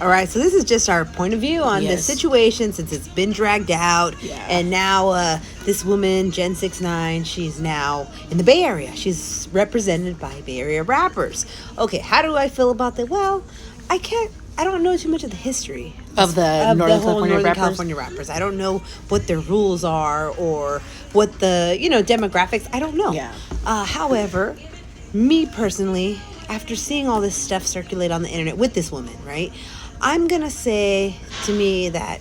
All right, so this is just our point of view on the situation since it's been dragged out. Yeah. And now this woman, Jenny69, she's now in the Bay Area. She's represented by Bay Area rappers. Okay, how do I feel about that? Well, I don't know too much of the history of the Northern California rappers. I don't know what their rules are or what the, demographics. I don't know. Yeah. However, me personally, after seeing all this stuff circulate on the internet with this woman, right, I'm going to say to me that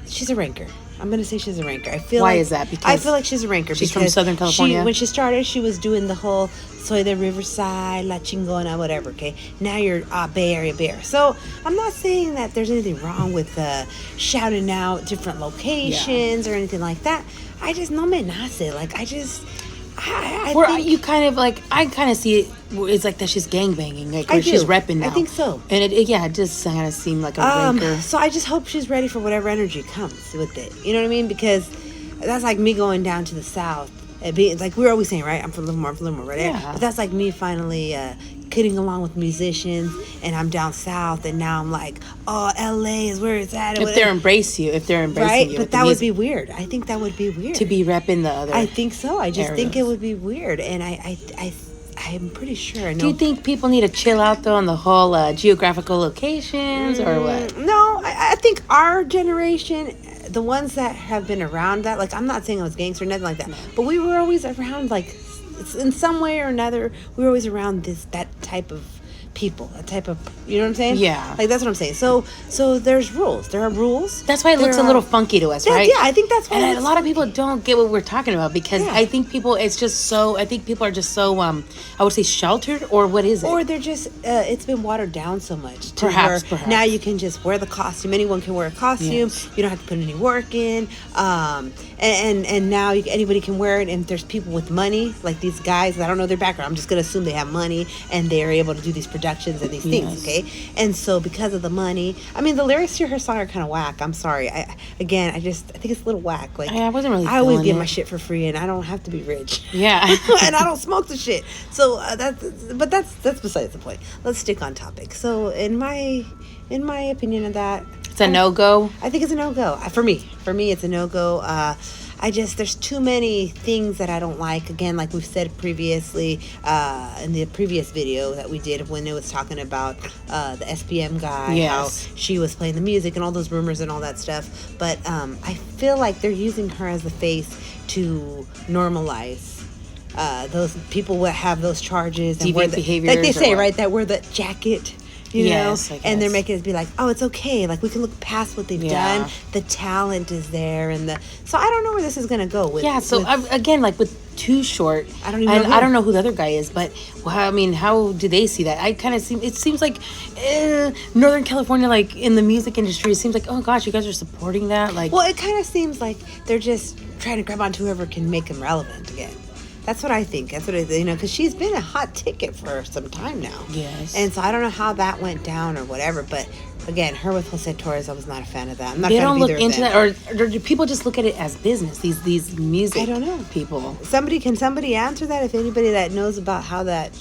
she's a ranker. I'm going to say she's a ranker. Why is that? Because I feel like she's a ranker. She's from Southern California? When she started, she was doing the whole Soy de Riverside, La Chingona, whatever, okay? Now you're Bay Area Bear. So I'm not saying that there's anything wrong with shouting out different locations or anything like that. I just, no me nace. Like, I think... you kind of like, I kind of see it, it's like that she's gangbanging, like where she's repping now. I think so. And it just kind of seemed like a ranker. So I just hope she's ready for whatever energy comes with it. You know what I mean? Because that's like me going down to the South. It's like we're always saying, right? I'm from Livermore, right? Yeah. But that's like me finally getting along with musicians, and I'm down south, and now I'm like, oh, LA is where it's at. If they're embracing you, right? But that would be weird. I think that would be weird to be repping the other. I think so. I just areas. think it would be weird, and I'm pretty sure. I know. Do you think people need to chill out though on the whole geographical locations or what? No, I think our generation, the ones that have been around that, like, I'm not saying I was gangster or nothing like that, but we were always around, like, in some way or another, we were always around that type of people, a type of, you know what I'm saying? Yeah. Like, that's what I'm saying. So there's rules. There are rules. That's why it looks a little funky to us, right? Yeah, I think that's why. And a lot of people don't get what we're talking about because I think people are just so, I would say sheltered, or what is it? Or they're just, it's been watered down so much. Perhaps. Now you can just wear the costume. Anyone can wear a costume. Yes. You don't have to put any work in. And now anybody can wear it. And there's people with money, like these guys. I don't know their background. I'm just going to assume they have money and they're able to do these productions and these things, okay? And so because of the money, I mean, the lyrics to her song are kind of whack. I'm sorry. I think it's a little whack. Like, I wasn't really. I always get my shit for free, and I don't have to be rich. Yeah. And I don't smoke the shit. So that's besides the point. Let's stick on topic. So in my opinion of that, it's a no-go. I think it's a no-go. For me, it's a no-go. There's too many things that I don't like. Again, like we've said previously, in the previous video that we did when it was talking about the SPM guy, how she was playing the music and all those rumors and all that stuff. But I feel like they're using her as the face to normalize those people that have those charges and deviant behaviors, like they say, right? That wear the jacket. You know, and they're making it be like, oh, it's okay. Like, we can look past what they've done. The talent is there, so I don't know where this is gonna go. Again, like with Too Short, I don't know who the other guy is, but I mean, how do they see that? It seems like Northern California, like in the music industry, it seems like, oh gosh, you guys are supporting that. Like, well, it kind of seems like they're just trying to grab onto whoever can make them relevant again. That's what I think. That's what because she's been a hot ticket for some time now. Yes. And so I don't know how that went down or whatever, but again, her with Jose Torres, I was not a fan of that. I'm not. They don't look into that, or do people just look at it as business? These music. I don't know. People. Can somebody answer that? If anybody that knows about how that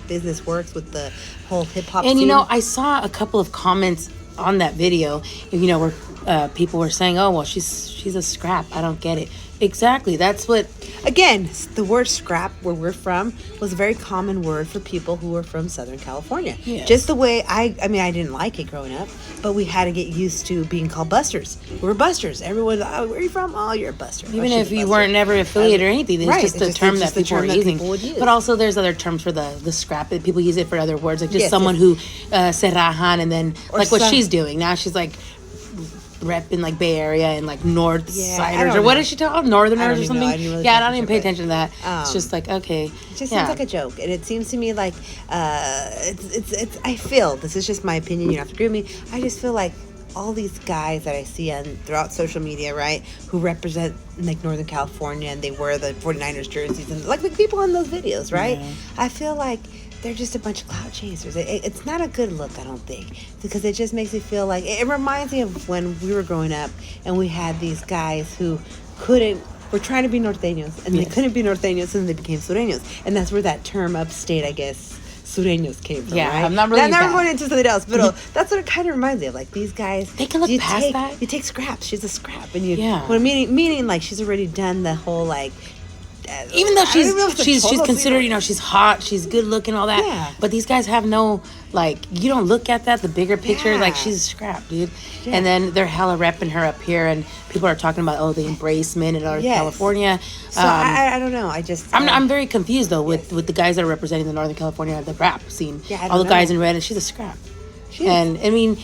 business works with the whole hip hop. And scene? I saw a couple of comments on that video. Where people were saying, "Oh, well, she's a scrap. I don't get it." Exactly. That's what. Again, the word scrap, where we're from, was a very common word for people who were from Southern California. Yes. Just the way I didn't like it growing up, but we had to get used to being called busters. We were busters. Everyone, where are you from? Oh, you're a buster. Even if you weren't never affiliated or anything, it's just a term that people were using. But also, there's other terms for the scrap. People use it for other words, like just someone who se rajan, and then like what she's doing now. She's like repping like Bay Area and like North Siders or what is she called? Northerners or something? I don't even pay attention to that. It's just like, okay. It just seems like a joke. And it seems to me like it's I feel, this is just my opinion, you don't have to agree with me, I just feel like all these guys that I see throughout social media, right, who represent like Northern California and they wear the 49ers jerseys and like the people in those videos, right? Yeah. I feel like they're just a bunch of clout chasers. It's not a good look, I don't think, because it just makes me feel like, it reminds me of when we were growing up and we had these guys who were trying to be norteños and they couldn't be norteños and they became sureños, and that's where that term upstate, I guess, sureños came from, Yeah, right? I'm not really Now, that. we're going into something else, but that's what it kind of reminds me of. Like, these guys... They can look past that. You take scraps. She's a scrap. And you... Yeah. Well, meaning, like, she's already done the whole, like... Even though she's considered, she's hot, she's good looking, all that. Yeah. But these guys have no, like, you don't look at that, the bigger picture, like, she's a scrap, dude. Yeah. And then they're hella repping her up here, and people are talking about, the embracement in Northern California. So I don't know. I'm very confused, though, with the guys that are representing the Northern California, the rap scene. Yeah, all the guys in red, and she's a scrap. And, I mean...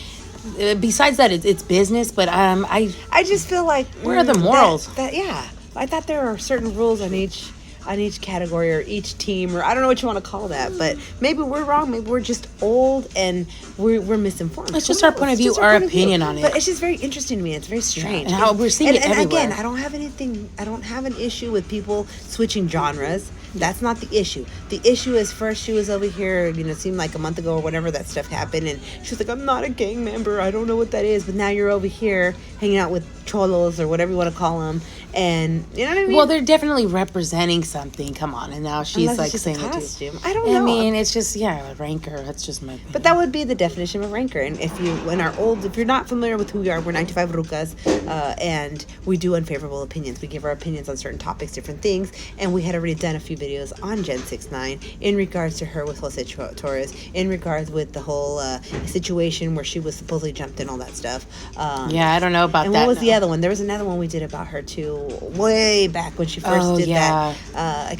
besides that, it's business, but I just feel like where are the morals? I thought there are certain rules on each category or each team, or I don't know what you want to call that, but maybe we're wrong. Maybe we're just old and we're misinformed. It's just our point of view, our opinion on it. But it's just very interesting to me. It's very strange. And how we're seeing it everywhere. And again, I don't have an issue with people switching genres. That's not the issue. The issue is, first she was over here, it seemed like a month ago or whenever that stuff happened, and she was like, I'm not a gang member, I don't know what that is, but now you're over here hanging out with cholos or whatever you want to call them, and you know what I mean? Well, they're definitely representing something, come on, and now she's Unless like it's saying just a it costume. too. I don't know. I mean, it's just, rancor, that's just my opinion. But that would be the definition of rancor, and if you're not familiar with who we are, we're 95 Rucas, and we do unfavorable opinions. We give our opinions on certain topics, different things, and we had already done a few videos on Jenny69 in regards to her with Jose Torres, in regards with the whole situation where she was supposedly jumped in, all that stuff. I don't know about and that. And what was the other one? There was another one we did about her too, way back when she first did that.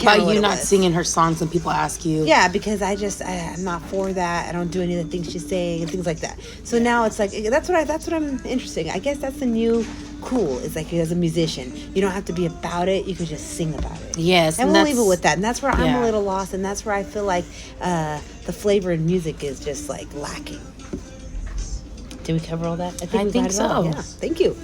About you not singing her songs and people ask you. Yeah, because I'm not for that. I don't do any of the things she's saying and things like that. So now it's like that's what I'm interested in. I guess that's the new cool. It's like, as a musician, you don't have to be about it. You can just sing about it. Yes, and we'll leave it with that. And that's where I'm a little lost, and that's where I feel like the flavor in music is just like lacking. Did we cover all that? I think so. Yeah. Thank you.